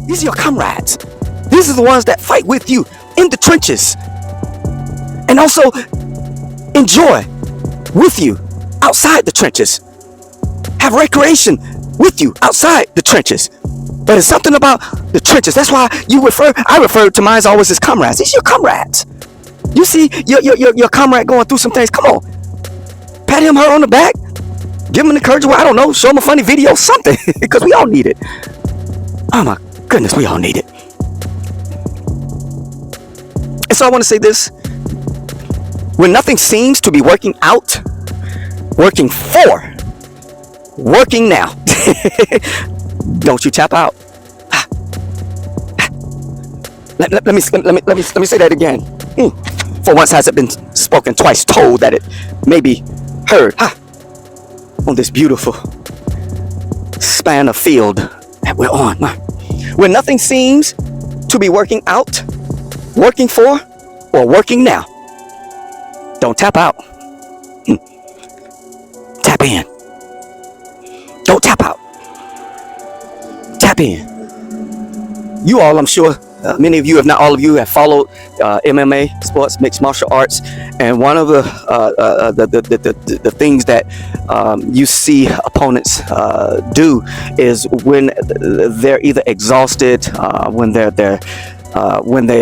These are your comrades. These are the ones that fight with you in the trenches and also enjoy with you outside the trenches. Have recreation with you outside the trenches. But it's something about the trenches. That's why I refer to mine always as comrades. These are your comrades. You see your comrade going through some things. Come on. Pat him, her on the back. Give him an encouragement. I don't know. Show him a funny video, something. Because we all need it. Oh my goodness, we all need it. And so I want to say this. When nothing seems to be working out, working for, working now, don't you tap out. Let me say that again. For once has it been spoken, twice told that it may be heard. On this beautiful span of field that we're on. When nothing seems to be working out, working for, or working now, don't tap out. Tap in. Don't tap out. Tap in. You all, I'm sure, many of you, if not all of you, have followed MMA, sports, mixed martial arts, and one of the things that you see opponents do is when they're either exhausted, when they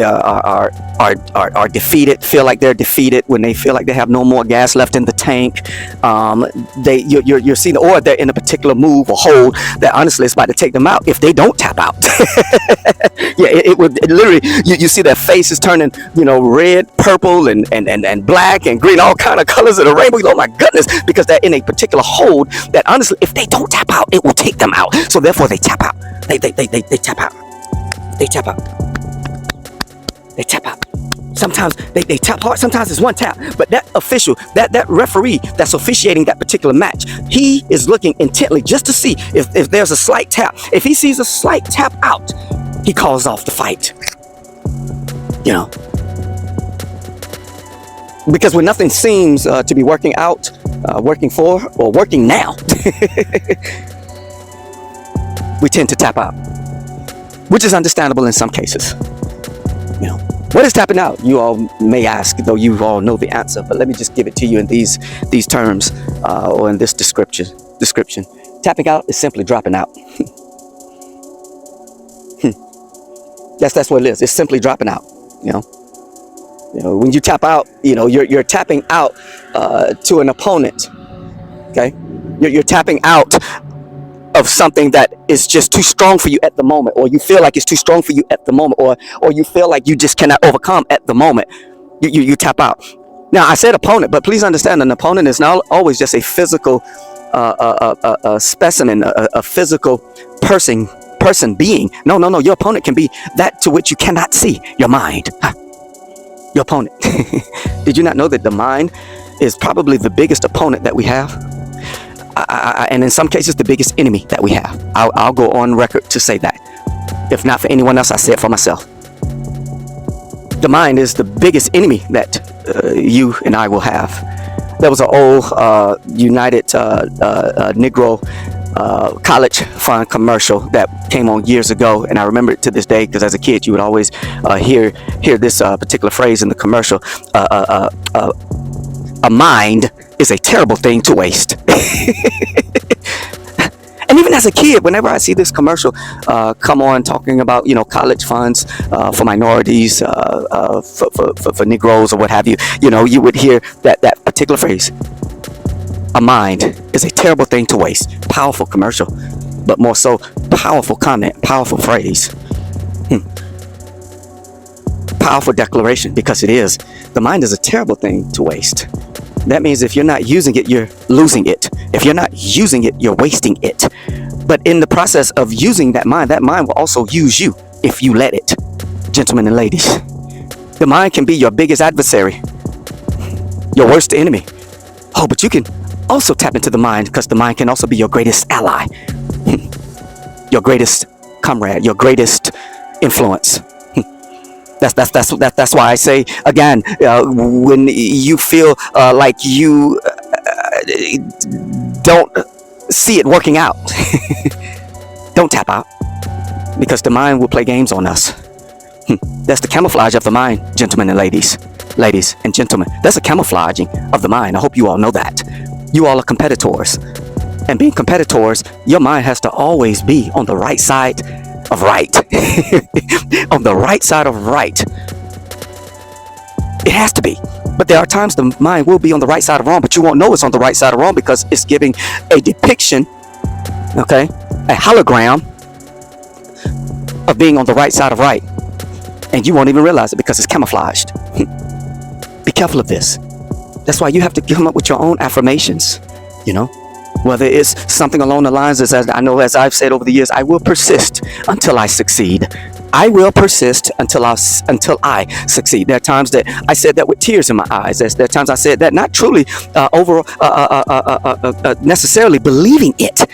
are defeated, feel like they're defeated, when they feel like they have no more gas left in the tank, you're seeing, or they're in a particular move or hold that honestly is about to take them out if they don't tap out. Yeah, it would literally, you see their faces turning, red, purple, and black and green, all kind of colors of the rainbow. Oh my goodness, because they're in a particular hold that honestly, if they don't tap out, it will take them out. So therefore they tap out. They tap out. They tap out. They tap out. Sometimes they tap hard, sometimes it's one tap. But that official, that referee that's officiating that particular match, he is looking intently just to see if there's a slight tap. If he sees a slight tap out, he calls off the fight. Because when nothing seems to be working out, working for, or working now, we tend to tap out, which is understandable in some cases. What is tapping out? You all may ask, though you all know the answer, but let me just give it to you in these terms, or in this description. Tapping out is simply dropping out. That's what it is. It's simply dropping out. When you tap out, you're tapping out to an opponent. Okay, you're tapping out of something that is just too strong for you at the moment, or you feel like it's too strong for you at the moment, or you feel like you just cannot overcome at the moment. You tap out. Now I said opponent, but please understand, an opponent is not always just a physical specimen, a physical person being. No, your opponent can be that to which you cannot see. Your mind. Your opponent. Did you not know that the mind is probably the biggest opponent that we have? And in some cases, the biggest enemy that we have. I'll go on record to say that. If not for anyone else, I say it for myself. The mind is the biggest enemy that you and I will have. There was an old United Negro college fund commercial that came on years ago, and I remember it to this day because as a kid, you would always hear this particular phrase in the commercial. A mind is a terrible thing to waste. And even as a kid, whenever I see this commercial come on talking about, college funds for minorities, for Negroes or what have you, you would hear that particular phrase. A mind is a terrible thing to waste. Powerful commercial, but more so powerful comment, powerful phrase. Powerful declaration, because it is. The mind is a terrible thing to waste. That means if you're not using it, you're losing it. If you're not using it, you're wasting it. But in the process of using that mind will also use you if you let it. Gentlemen and ladies, the mind can be your biggest adversary, your worst enemy. Oh, but you can also tap into the mind, because the mind can also be your greatest ally, your greatest comrade, your greatest influence. That's why I say again, when you feel like you don't see it working out, don't tap out. because the mind will play games on us. That's the camouflage of the mind, gentlemen and ladies. Ladies and gentlemen, that's a camouflaging of the mind. I hope you all know that. You all are competitors. And being competitors, your mind has to always be on the right side of right. On the right side of right. It has to be. But there are times the mind will be on the right side of wrong, but you won't know it's on the right side of wrong because it's giving a depiction, okay, a hologram of being on the right side of right. And you won't even realize it because it's camouflaged. Be careful of this. That's why you have to come up with your own affirmations, you know, whether it's something along the lines as I know, as I've said over the years, I will persist until I succeed. I will persist until I succeed. There are times that I said that with tears in my eyes. There are times I said that not truly necessarily believing it.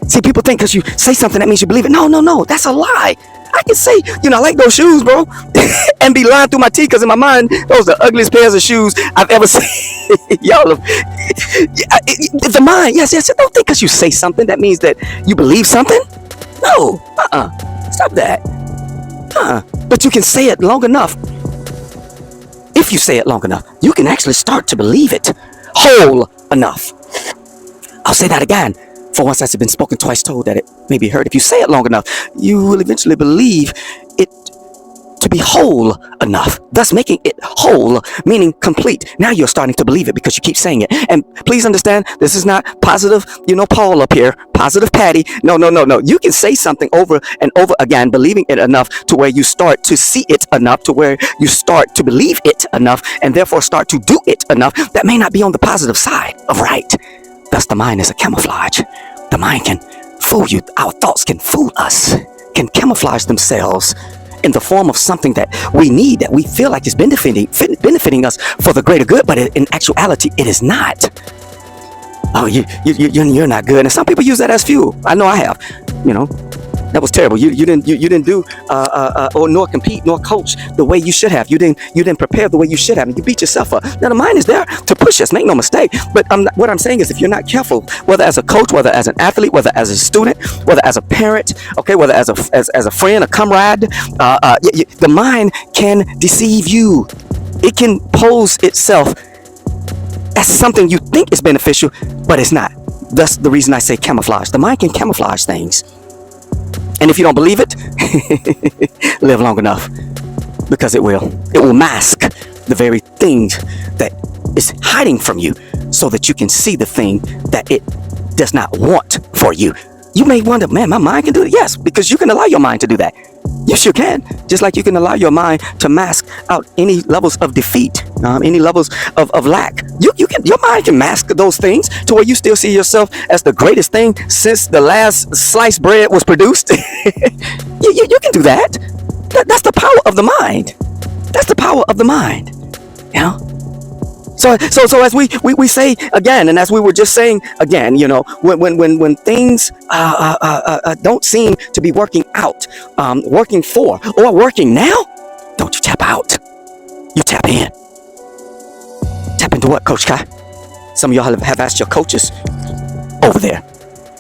See, people think because you say something that means you believe it. No, that's a lie. I can say, you know, I like those shoes, bro, and be lying through my teeth because in my mind, those are the ugliest pairs of shoes I've ever seen. Y'all, the mind, yes. Don't think because you say something that means that you believe something. No, stop that. But you can say it long enough. If you say it long enough, you can actually start to believe it whole enough. I'll say that again. For once that's been spoken, twice told, that it may be heard. If you say it long enough, you will eventually believe it to be whole enough, thus making it whole, meaning complete. Now you're starting to believe it because you keep saying it. And please understand, this is not positive, you know, Paul up here, positive Patty. No. You can say something over and over again, believing it enough to where you start to see it enough, to where you start to believe it enough, and therefore start to do it enough that may not be on the positive side of right. Thus, the mind is a camouflage. The mind can fool you. Our thoughts can fool us, can camouflage themselves in the form of something that we need, that we feel like is benefiting us for the greater good, but in actuality, it is not. Oh, you're not good. And some people use that as fuel. I know I have. You know, that was terrible. You didn't do or nor compete nor coach the way you should have. You didn't prepare the way you should have, and you beat yourself up. Now the mind is there to push us. Make no mistake. But what I'm saying is, if you're not careful, whether as a coach, whether as an athlete, whether as a student, whether as a parent, okay, whether as a friend, a comrade, the mind can deceive you. It can pose itself as something you think is beneficial, but it's not. That's the reason I say camouflage. The mind can camouflage things. And if you don't believe it, live long enough, because it will. It will mask the very thing that is hiding from you so that you can see the thing that it does not want for you. You may wonder, man, my mind can do it. Yes, because you can allow your mind to do that. Yes, you can. Just like you can allow your mind to mask out any levels of defeat, any levels of lack. Your mind can mask those things to where you still see yourself as the greatest thing since the last sliced bread was produced. you can do that. That's the power of the mind. That's the power of the mind. You know? So as we say again, and as we were just saying again, you know, when things don't seem to be working out, working for, or working now, don't you tap out. You tap in. Tap into what, Coach Kai? Some of y'all have asked your coaches over there.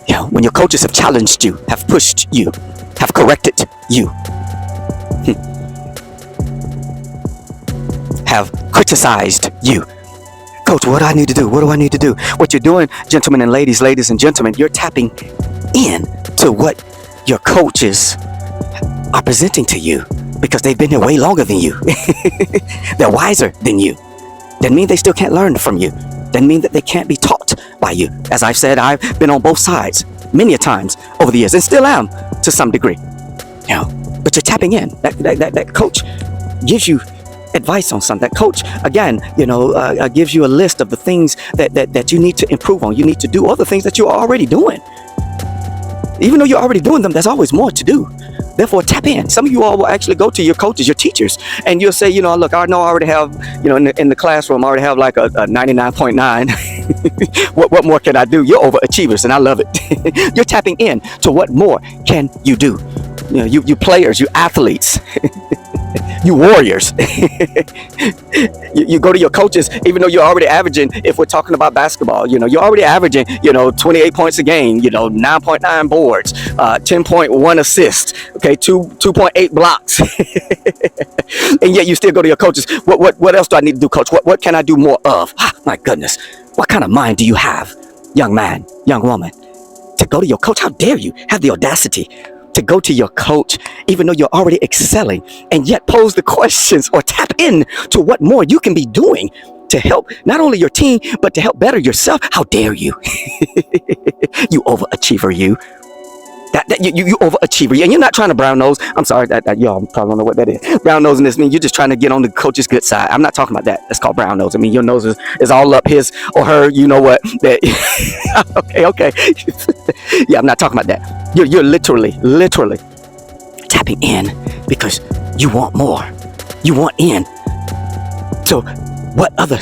You know, when your coaches have challenged you, have pushed you, have corrected you, have criticized you. Coach, what do I need to do? What do I need to do? What you're doing, gentlemen and ladies and gentlemen, you're tapping in to what your coaches are presenting to you, because they've been here way longer than you. They're wiser than you. Doesn't mean they still can't learn from you. Doesn't mean that they can't be taught by you. As I've said, I've been on both sides many a times over the years, and still am to some degree. You know, but you're tapping in. That coach gives you advice on something. That coach, again, you know, gives you a list of the things that you need to improve on, you need to do, all the things that you're already doing. Even though you're already doing them, there's always more to do. Therefore, tap in. Some of you all will actually go to your coaches, your teachers, and you'll say, you know, look, I know I already have, you know, in the classroom, I already have like a 99.9. What more can I do? You're overachievers, and I love it. You're tapping in to what more can you do. You know, you players, you athletes, you warriors. You go to your coaches, even though you're already averaging, if we're talking about basketball, you know, you're already averaging, you know, 28 points a game, you know, 9.9 boards, 10.1 assists, okay, 2.8 blocks. And yet you still go to your coaches. What else do I need to do, coach? What can I do more of? Ah, my goodness. What kind of mind do you have, young man, young woman, to go to your coach? How dare you have the audacity to go to your coach, even though you're already excelling, and yet pose the questions or tap in to what more you can be doing to help not only your team, but to help better yourself? How dare you? You overachiever, you. You overachiever, and you're not trying to brown nose. I'm sorry, y'all probably don't know what that is. Brown nosing this means you're just trying to get on the coach's good side. I'm not talking about that. That's called brown nose. I mean, your nose is all up his or her, you know what? That okay. Yeah, I'm not talking about that. You're literally tapping in because you want more. You want in. So, what other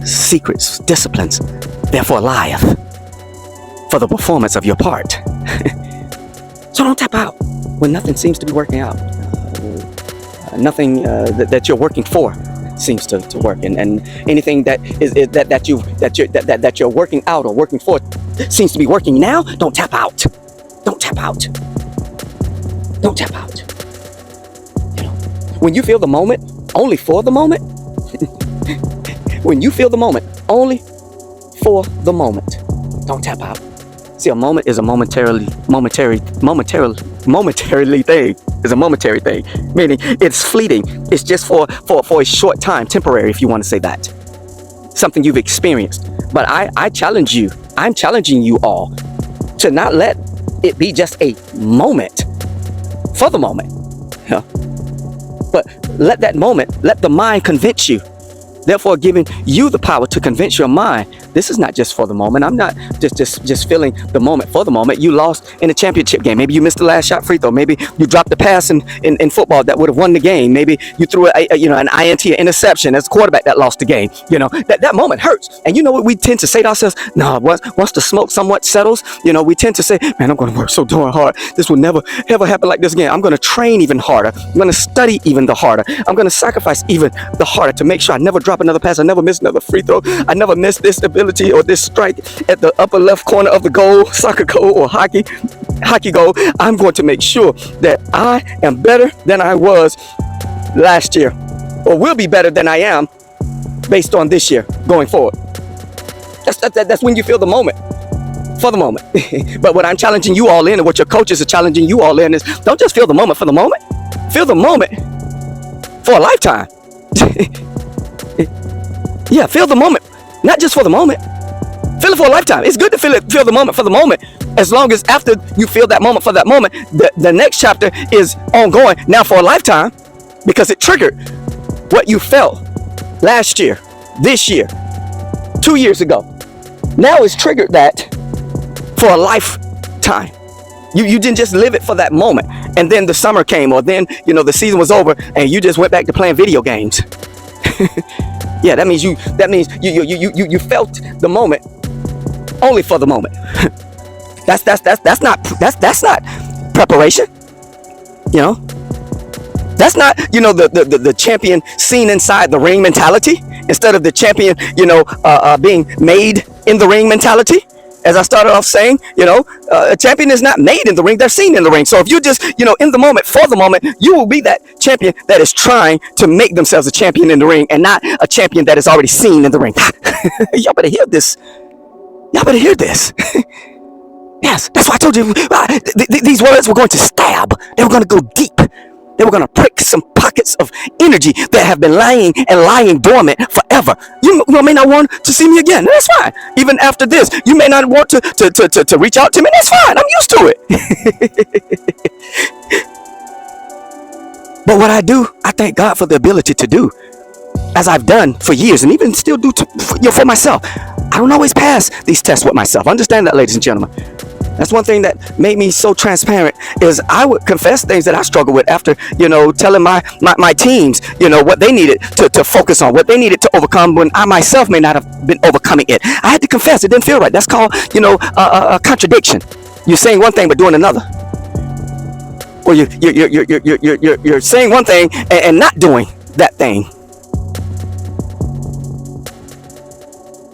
secrets, disciplines, therefore lieth for the performance of your part? So don't tap out when nothing seems to be working out. Nothing that you're working for seems to work, and anything that you're working out or working for seems to be working now. Don't tap out. Don't tap out. Don't tap out. You know, when you feel the moment, only for the moment. When you feel the moment, only for the moment. Don't tap out. See, a moment is a momentary thing. It's a momentary thing, meaning it's fleeting. It's just for a short time, temporary, if you want to say that. Something you've experienced. But I challenge you. I'm challenging you all to not let it be just a moment for the moment. Yeah. But let that moment, let the mind convince you. Therefore, giving you the power to convince your mind, this is not just for the moment. I'm not just feeling the moment for the moment. You lost in a championship game. Maybe you missed the last shot free throw. Maybe you dropped a pass in football that would have won the game. Maybe you threw an INT, an interception as a quarterback that lost the game. You know, that moment hurts. And you know what we tend to say to ourselves? No, once the smoke somewhat settles, you know, we tend to say, man, I'm going to work so darn hard. This will never, ever happen like this again. I'm going to train even harder. I'm going to study even the harder. I'm going to sacrifice even the harder to make sure I never drop another pass. I never miss another free throw. I never miss this ability or this strike at the upper left corner of the goal, soccer goal or hockey goal. I'm going to make sure that I am better than I was last year, or will be better than I am based on this year going forward. That's when you feel the moment, for the moment. But what I'm challenging you all in, and what your coaches are challenging you all in, is don't just feel the moment for the moment. Feel the moment for a lifetime. Yeah, feel the moment, not just for the moment. Feel it for a lifetime. It's good to feel the moment for the moment, as long as after you feel that moment for that moment, the next chapter is ongoing now for a lifetime, because it triggered what you felt last year, this year, 2 years ago. Now it's triggered that for a lifetime. You didn't just live it for that moment, and then the summer came, or then, you know, the season was over, and you just went back to playing video games. Yeah, that means you felt the moment only for the moment. That's not preparation. You know, that's not, you know, the champion seen inside the ring mentality, instead of the champion, you know, being made in the ring mentality. As I started off saying, you know, a champion is not made in the ring, they're seen in the ring. So if you're just, you know, in the moment, for the moment, you will be that champion that is trying to make themselves a champion in the ring, and not a champion that is already seen in the ring. Y'all better hear this. Y'all better hear this. Yes, that's why I told you these words were going to stab. They were going to go deep. They were going to prick some pockets of energy that have been lying dormant forever. You may not want to see me again. That's fine. Even after this, you may not want to reach out to me. That's fine. I'm used to it. But what I do, I thank God for the ability to do, as I've done for years, and even still do for myself. I don't always pass these tests with myself. Understand that, ladies and gentlemen. That's one thing that made me so transparent, is I would confess things that I struggle with after, you know, telling my teams, you know, what they needed to focus on, what they needed to overcome, when I myself may not have been overcoming it. I had to confess it didn't feel right. That's called, you know, a contradiction. You're saying one thing but doing another. or you're saying one thing and not doing that thing.